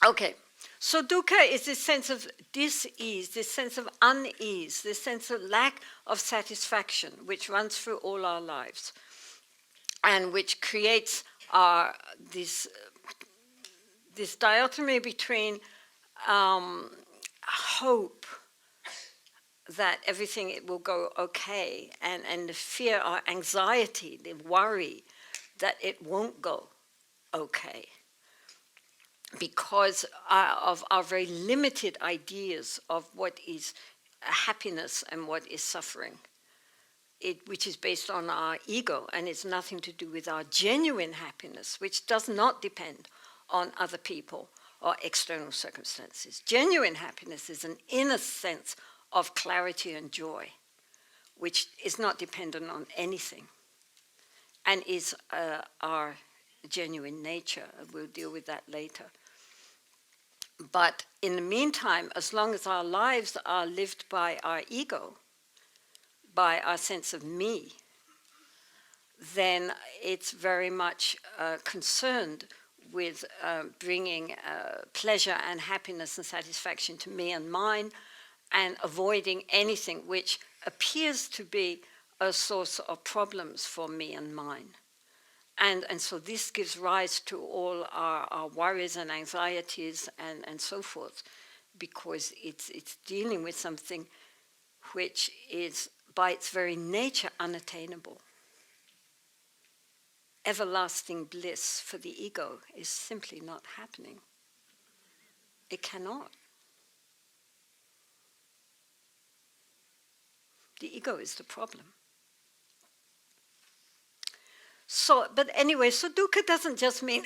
Okay, so dukkha is this sense of dis-ease, this sense of unease, this sense of lack of satisfaction, which runs through all our lives, and which creates this dichotomy between hope that everything will go okay, and the fear or anxiety, the worry that it won't go okay, because of our very limited ideas of what is happiness and what is suffering, which is based on our ego, and it's nothing to do with our genuine happiness, which does not depend on other people or external circumstances. Genuine happiness is an inner sense of clarity and joy, which is not dependent on anything, and is our genuine nature. We'll deal with that later. But in the meantime, as long as our lives are lived by our ego, by our sense of me, then it's very much concerned with bringing pleasure and happiness and satisfaction to me and mine, and avoiding anything which appears to be a source of problems for me and mine. And so this gives rise to all our worries and anxieties and so forth, because it's dealing with something which is by its very nature unattainable. Everlasting bliss for the ego is simply not happening. It cannot. The ego is the problem. So, but anyway, so dukkha doesn't just mean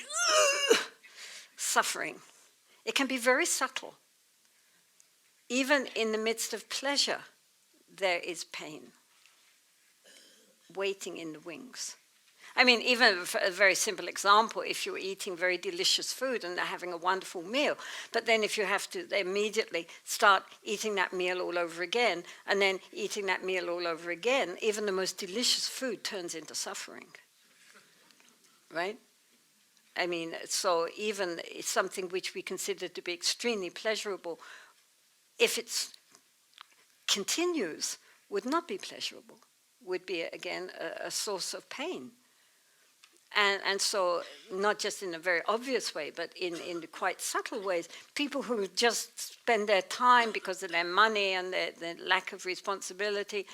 suffering. It can be very subtle. Even in the midst of pleasure, there is pain waiting in the wings. I mean, even a very simple example, if you're eating very delicious food and having a wonderful meal, but then if you have to immediately start eating that meal all over again, and then eating that meal all over again, even the most delicious food turns into suffering. Right? I mean, so even something which we consider to be extremely pleasurable, if it continues, would not be pleasurable, would be, again, a source of pain. And so, not just in a very obvious way, but in quite subtle ways, people who just spend their time because of their money and their lack of responsibility,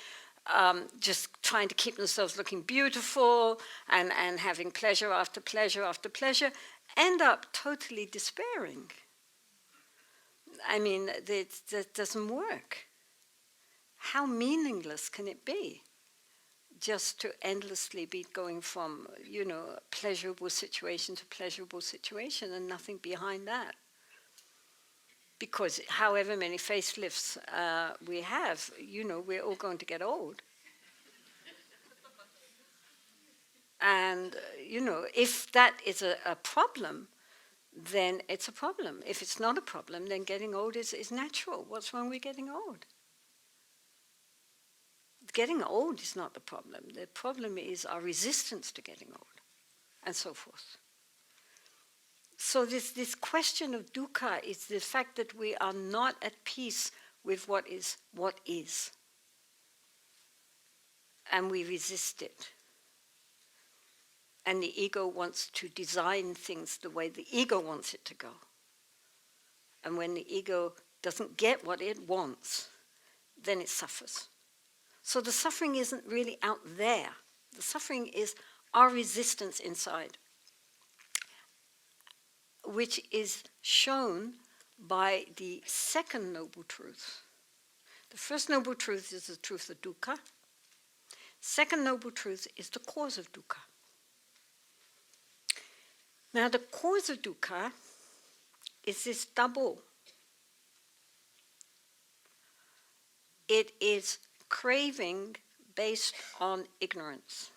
just trying to keep themselves looking beautiful and having pleasure after pleasure after pleasure, end up totally despairing. I mean, that doesn't work. How meaningless can it be? Just to endlessly be going from, pleasurable situation to pleasurable situation and nothing behind that. Because however many facelifts we have, we're all going to get old. And, if that is a problem, then it's a problem. If it's not a problem, then getting old is natural. What's wrong with getting old? Getting old is not the problem. The problem is our resistance to getting old, and so forth. So this question of dukkha is the fact that we are not at peace with what is, and we resist it. And the ego wants to design things the way the ego wants it to go. And when the ego doesn't get what it wants, then it suffers. So the suffering isn't really out there. The suffering is our resistance inside, which is shown by the second noble truth. The first noble truth is the truth of dukkha. Second noble truth is the cause of dukkha. Now the cause of dukkha is this double. It is craving based on ignorance.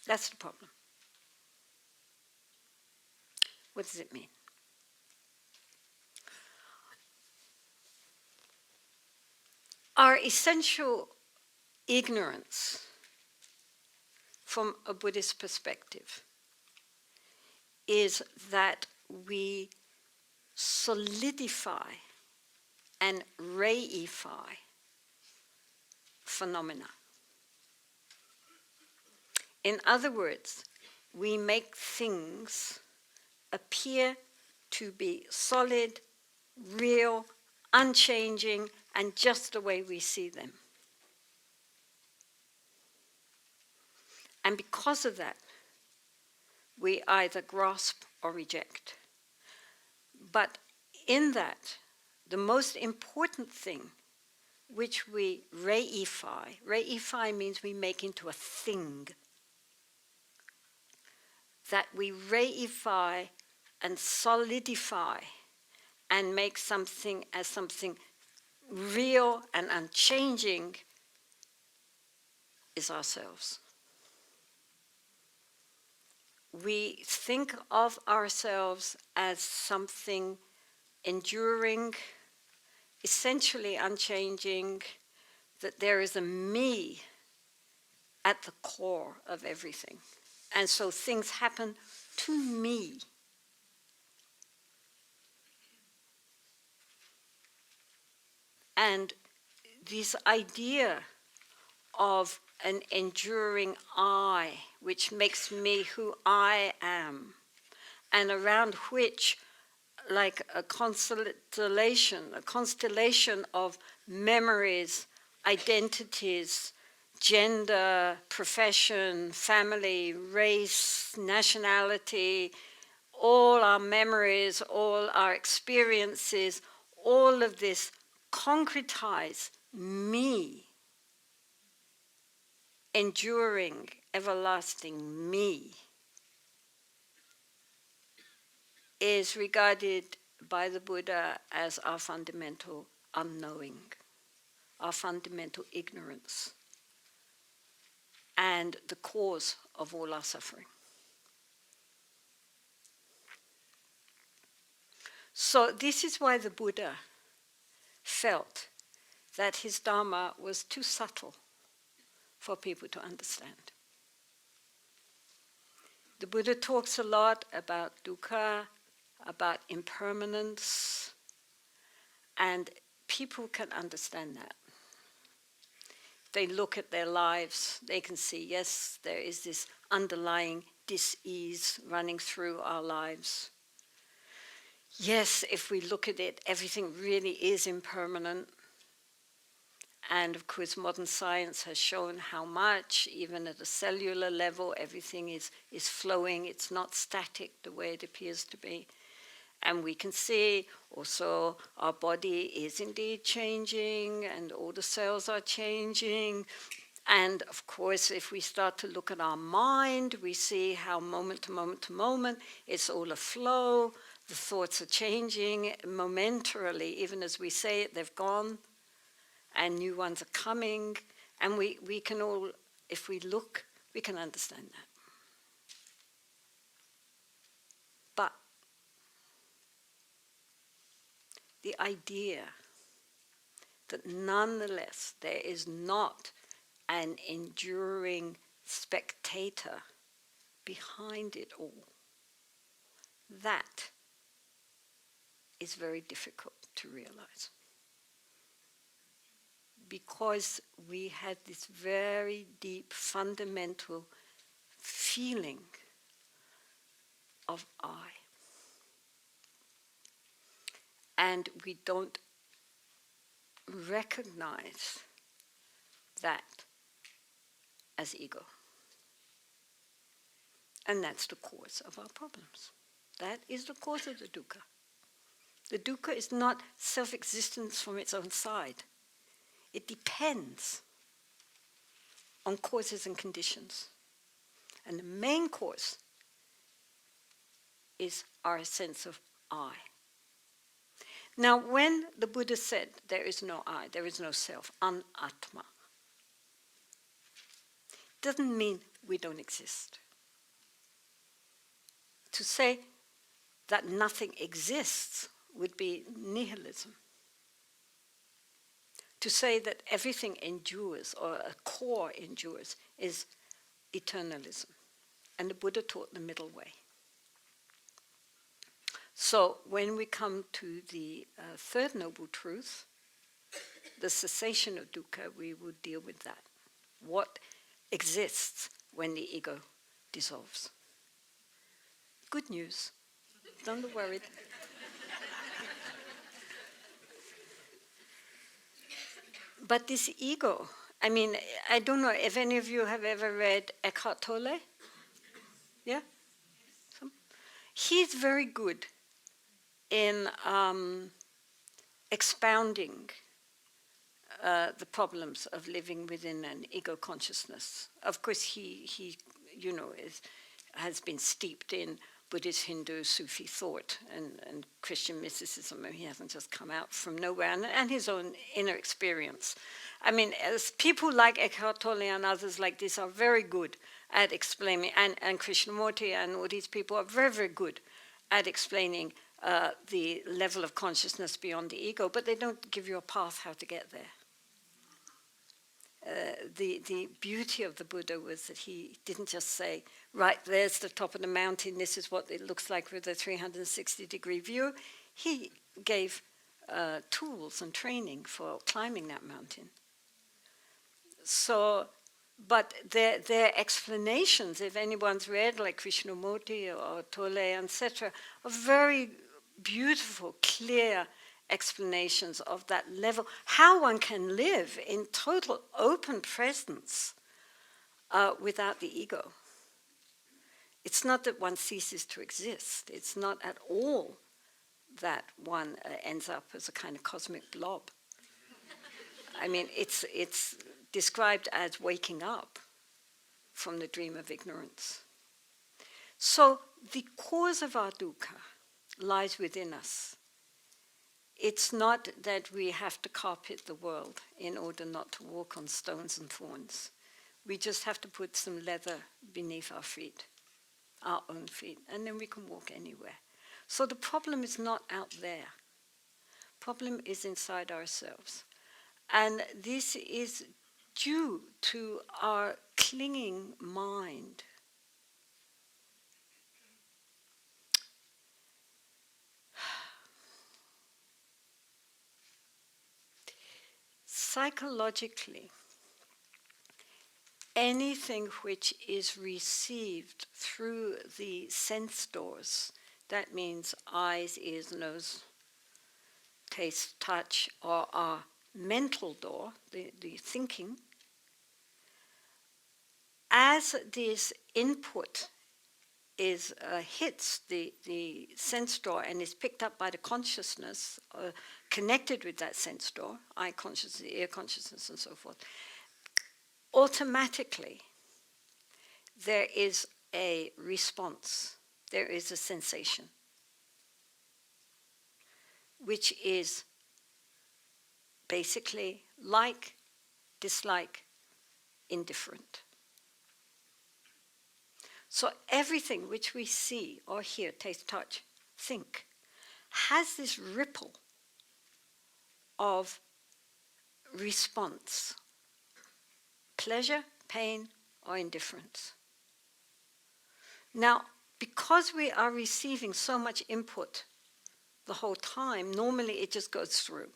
That's the problem. What does it mean? Our essential ignorance from a Buddhist perspective is that we solidify and reify phenomena. In other words, we make things appear to be solid, real, unchanging, and just the way we see them. And because of that, we either grasp or reject. But in that, the most important thing which we reify means we make into a thing, that we reify and solidify and make something as something real and unchanging is ourselves. We think of ourselves as something enduring, essentially unchanging, that there is a me at the core of everything. And so things happen to me. And this idea of an enduring I, which makes me who I am, and around which, like a constellation of memories, identities, gender, profession, family, race, nationality, all our memories, all our experiences, all of this concretize me, enduring, everlasting me, is regarded by the Buddha as our fundamental unknowing, our fundamental ignorance, and the cause of all our suffering. So this is why the Buddha felt that his Dharma was too subtle for people to understand. The Buddha talks a lot about dukkha, about impermanence, and people can understand that. They look at their lives, they can see, yes, there is this underlying dis-ease running through our lives. Yes, if we look at it, everything really is impermanent. And of course, modern science has shown how much, even at a cellular level, everything is flowing. It's not static the way it appears to be. And we can see also our body is indeed changing, and all the cells are changing. And of course, if we start to look at our mind, we see how moment to moment to moment, it's all a flow. The thoughts are changing momentarily. Even as we say it, they've gone, and new ones are coming. And we can all, if we look, we can understand that. But the idea that nonetheless there is not an enduring spectator behind it all, that is very difficult to realize. Because we had this very deep, fundamental feeling of I. And we don't recognize that as ego. And that's the cause of our problems. That is the cause of the dukkha. The dukkha is not self-existence from its own side. It depends on causes and conditions. And the main cause is our sense of I. Now, when the Buddha said there is no I, there is no self, anatma, doesn't mean we don't exist. To say that nothing exists would be nihilism. To say that everything endures, or a core endures, is eternalism. And the Buddha taught the middle way. So when we come to the third noble truth, the cessation of dukkha, we would deal with that. What exists when the ego dissolves? Good news. Don't be worried. But this ego, I mean, I don't know if any of you have ever read Eckhart Tolle. Yeah? He's very good in expounding the problems of living within an ego consciousness. Of course, he has been steeped in Buddhist, Hindu, Sufi thought and Christian mysticism. He hasn't just come out from nowhere, and his own inner experience. I mean, as people like Eckhart Tolle and others like this are very good at explaining, and Krishnamurti and all these people are very, very good at explaining the level of consciousness beyond the ego, but they don't give you a path how to get there. The beauty of the Buddha was that he didn't just say, right, there's the top of the mountain, this is what it looks like with a 360-degree view. He gave tools and training for climbing that mountain. So, but their explanations, if anyone's read like Krishnamurti or Tolle, etc., are very beautiful, clear explanations of that level, how one can live in total open presence without the ego. It's not that one ceases to exist. It's not at all that one ends up as a kind of cosmic blob. I mean, it's described as waking up from the dream of ignorance. So the cause of our dukkha lies within us. It's not that we have to carpet the world in order not to walk on stones and thorns. We just have to put some leather beneath our feet, our own feet, and then we can walk anywhere. So the problem is not out there. Problem is inside ourselves. And this is due to our clinging mind. Psychologically, anything which is received through the sense doors, that means eyes, ears, nose, taste, touch, or our mental door, the thinking, as this input is hits the sense door and is picked up by the consciousness connected with that sense door, eye consciousness, ear consciousness, and so forth, automatically there is a response, there is a sensation, which is basically like, dislike, indifferent. So everything which we see or hear, taste, touch, think, has this ripple of response, pleasure, pain, or indifference. Now, because we are receiving so much input the whole time, normally it just goes through.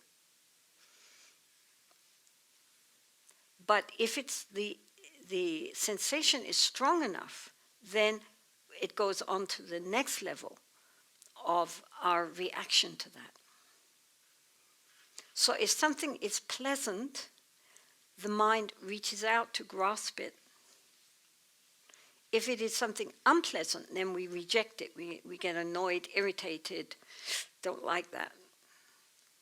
But if it's the sensation is strong enough, then it goes on to the next level of our reaction to that. So if something is pleasant, the mind reaches out to grasp it. If it is something unpleasant, then we reject it. We get annoyed, irritated, don't like that.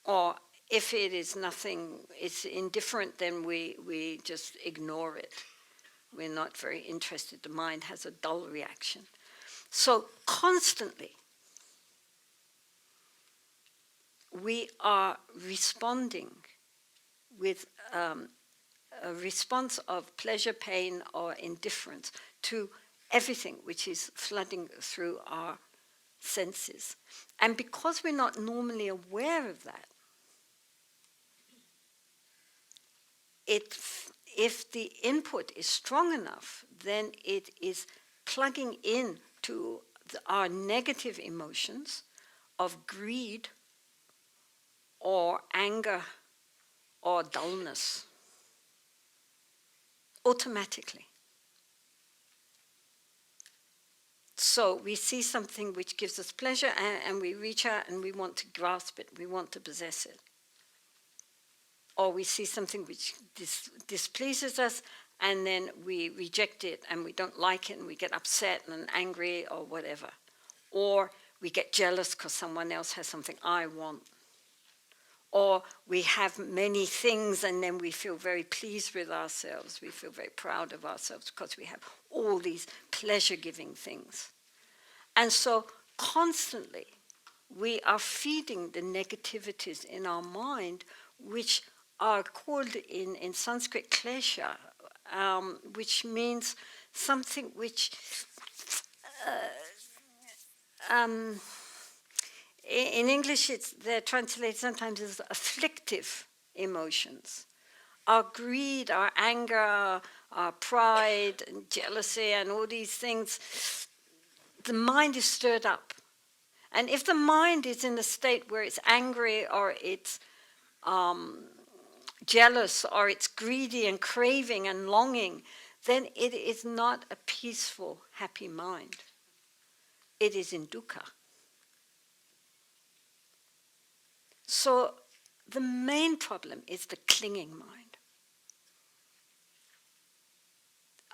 Or if it is nothing, it's indifferent, then we just ignore it. We're not very interested. The mind has a dull reaction. So constantly, we are responding with a response of pleasure, pain, or indifference to everything which is flooding through our senses. And because we're not normally aware of that, if the input is strong enough, then it is plugging in to our negative emotions of greed or anger or dullness. Automatically. So we see something which gives us pleasure and we reach out and we want to grasp it, we want to possess it. Or we see something which displeases us and then we reject it and we don't like it and we get upset and angry or whatever. Or we get jealous because someone else has something I want. Or we have many things and then we feel very pleased with ourselves. We feel very proud of ourselves because we have all these pleasure-giving things. And so constantly we are feeding the negativities in our mind, which are called in Sanskrit klesha, which means something which in English they're translated sometimes as afflictive emotions. Our greed, our anger, our pride and jealousy and all these things, the mind is stirred up. And if the mind is in a state where it's angry or it's jealous or it's greedy and craving and longing, then it is not a peaceful, happy mind. It is in dukkha. So the main problem is the clinging mind.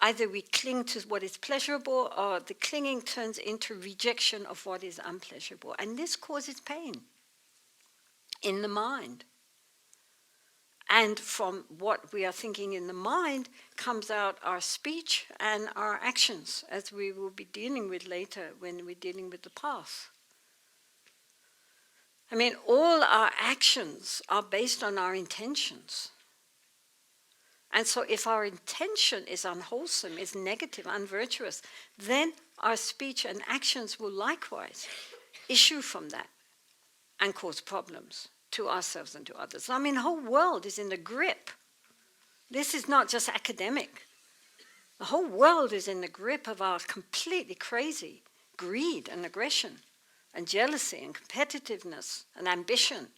Either we cling to what is pleasurable or the clinging turns into rejection of what is unpleasurable. And this causes pain in the mind. And from what we are thinking in the mind comes out our speech and our actions, as we will be dealing with later when we're dealing with the path. I mean, all our actions are based on our intentions. And so if our intention is unwholesome, is negative, unvirtuous, then our speech and actions will likewise issue from that and cause problems to ourselves and to others. I mean, the whole world is in the grip. This is not just academic. The whole world is in the grip of our completely crazy greed and aggression and jealousy and competitiveness and ambition.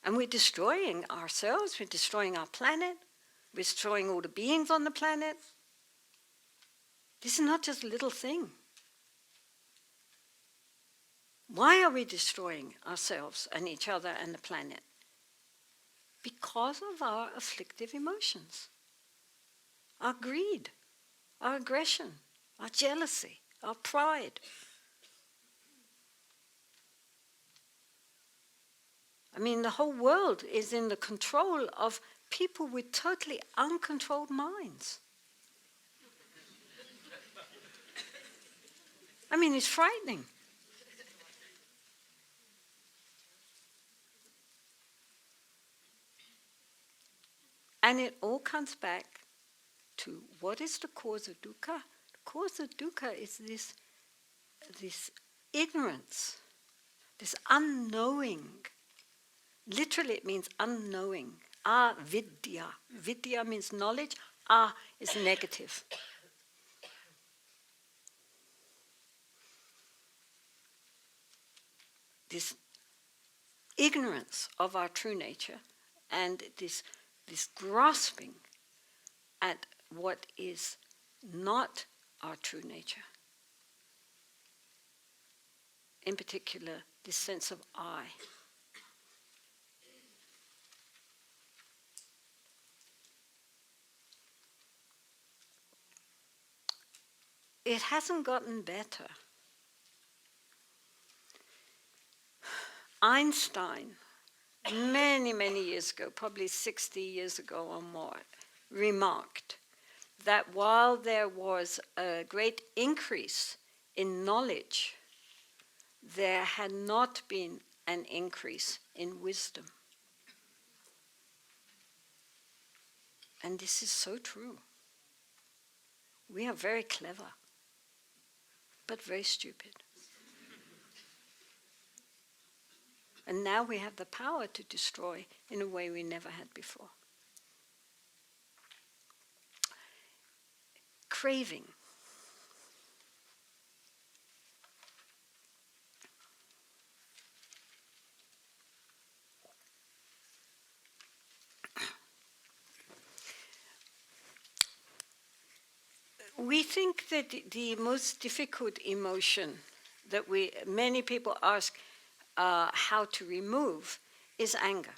And we're destroying ourselves, we're destroying our planet, we're destroying all the beings on the planet. This is not just a little thing. Why are we destroying ourselves and each other and the planet? Because of our afflictive emotions. Our greed, our aggression, our jealousy, our pride. I mean, the whole world is in the control of people with totally uncontrolled minds. I mean, it's frightening. And it all comes back to what is the cause of dukkha? The cause of dukkha is this ignorance, this unknowing. Literally it means unknowing. Avidya. Vidya means knowledge. Is negative. This ignorance of our true nature and this grasping at what is not our true nature. In particular, this sense of I. It hasn't gotten better. Einstein, many, many years ago, probably 60 years ago or more, remarked that while there was a great increase in knowledge, there had not been an increase in wisdom. And this is so true. We are very clever, but very stupid. And now we have the power to destroy in a way we never had before. Craving. We think that the most difficult emotion that many people ask how to remove is anger.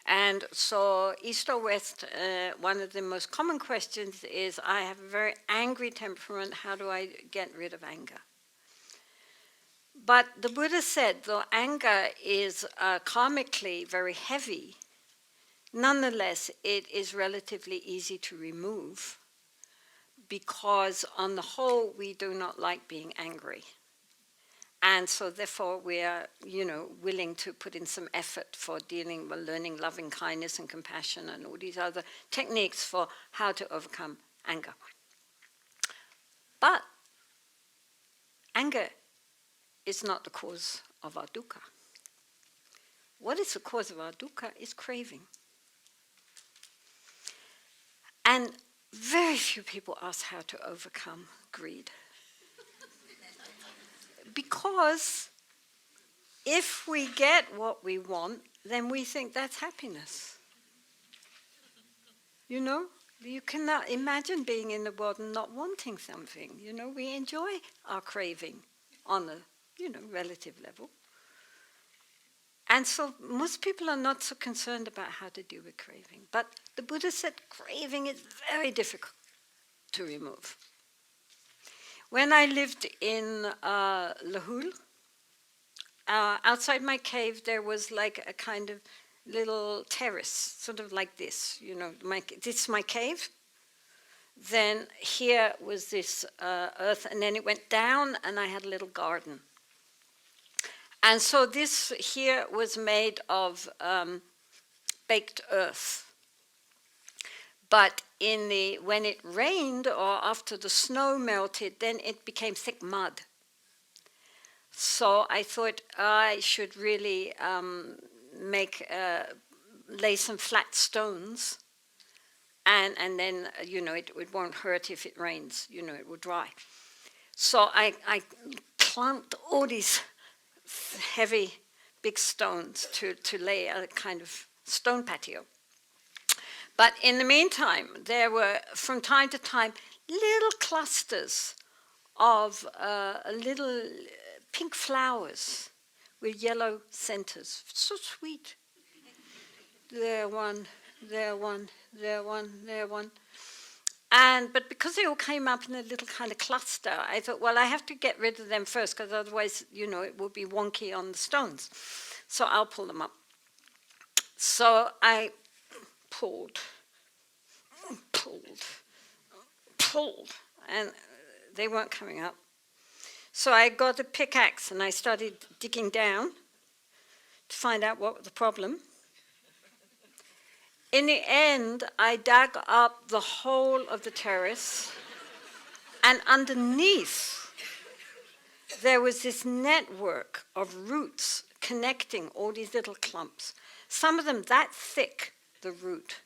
And so East or West, one of the most common questions is, I have a very angry temperament, how do I get rid of anger? But the Buddha said, though anger is karmically very heavy, nonetheless it is relatively easy to remove, because on the whole we do not like being angry. And so therefore we are, willing to put in some effort for learning loving kindness and compassion and all these other techniques for how to overcome anger. But anger is not the cause of our dukkha. What is the cause of our dukkha is craving. And very few people ask how to overcome greed. Because if we get what we want, then we think that's happiness. You cannot imagine being in the world and not wanting something. We enjoy our craving on a, relative level. And so most people are not so concerned about how to deal with craving. But the Buddha said craving is very difficult to remove. When I lived in Lahul, outside my cave there was like a kind of little terrace, sort of like this, this is my cave. Then here was this earth, and then it went down and I had a little garden. And so this here was made of baked earth. But when it rained or after the snow melted, then it became thick mud. So I thought I should really lay some flat stones, and then it won't hurt if it rains. It will dry. So I clumped all these heavy, big stones to lay a kind of stone patio. But in the meantime, there were, from time to time, little clusters of little pink flowers with yellow centers. So sweet. There one, there one, there one, there one. But because they all came up in a little kind of cluster, I thought, well, I have to get rid of them first, because otherwise, it will be wonky on the stones. So I'll pull them up. So I pulled, and they weren't coming up. So I got a pickaxe and I started digging down to find out what was the problem. In the end, I dug up the whole of the terrace, and underneath there was this network of roots connecting all these little clumps. Some of them that thick, the root.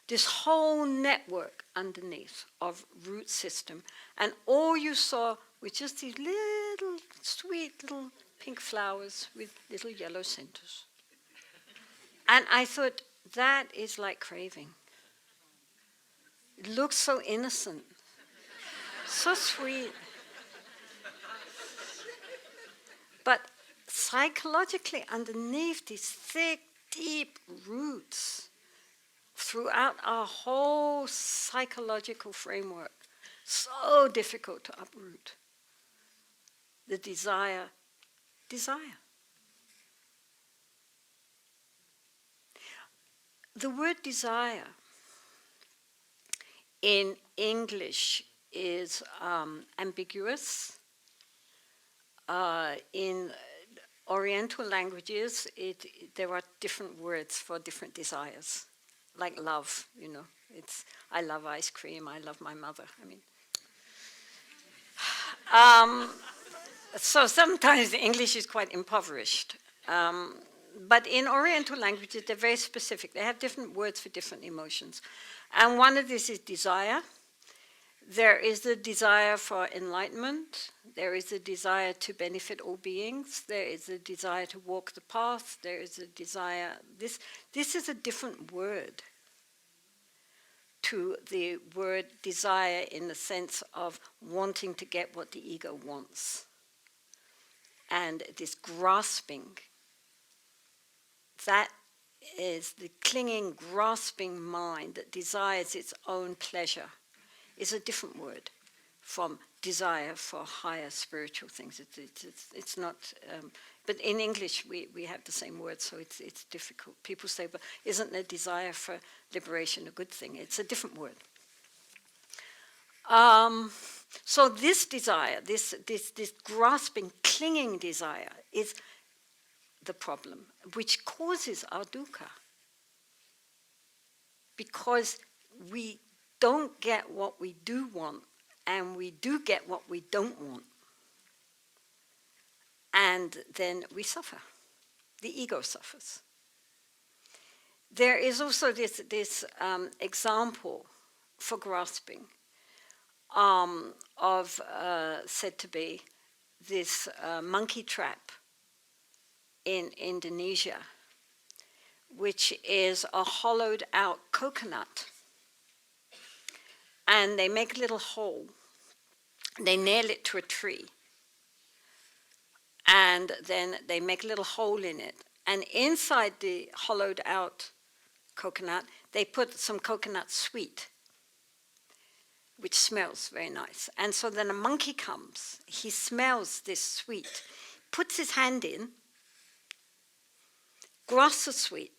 This whole network underneath of root system. And all you saw were just these little, sweet little pink flowers with little yellow centers. And I thought, that is like craving. It looks so innocent, so sweet. But psychologically, underneath these thick, deep roots, throughout our whole psychological framework, so difficult to uproot. The desire. The word desire in English is ambiguous. In Oriental languages, there are different words for different desires. Like love, it's I love ice cream, I love my mother. So sometimes the English is quite impoverished. But in Oriental languages, they're very specific. They have different words for different emotions. And one of these is desire. There is the desire for enlightenment. There is the desire to benefit all beings. There is the desire to walk the path. There is a desire. This is a different word. to the word desire in the sense of wanting to get what the ego wants. And this grasping, that is the clinging, grasping mind that desires its own pleasure, is a different word from desire for higher spiritual things. It's not, but in English we have the same word, so it's difficult. People say, but isn't the desire for liberation a good thing? It's a different word. So this desire, this grasping, clinging desire is the problem, which causes our dukkha. Because we don't get what we do want, and we do get what we don't want. And then we suffer. The ego suffers. There is also this example for grasping of said to be this monkey trap in Indonesia, which is a hollowed out coconut. And they make a little hole. They nail it to a tree. And then they make a little hole in it. And inside the hollowed out coconut, they put some coconut sweet, which smells very nice. And so then a monkey comes. He smells this sweet, puts his hand in, grasps the sweet.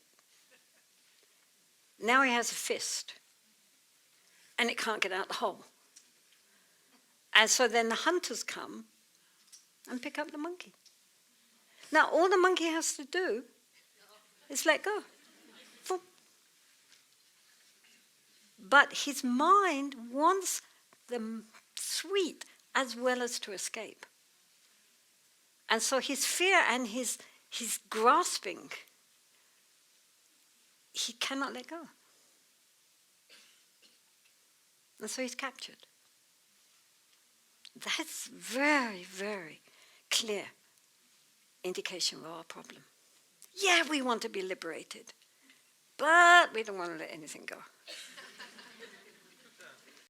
Now he has a fist. And it can't get out the hole. And so then the hunters come and pick up the monkey. Now all the monkey has to do is let go. But his mind wants the sweet as well as to escape. And so his fear and his grasping, he cannot let go. And so he's captured. That's very, very clear indication of our problem. Yeah, we want to be liberated, but we don't want to let anything go.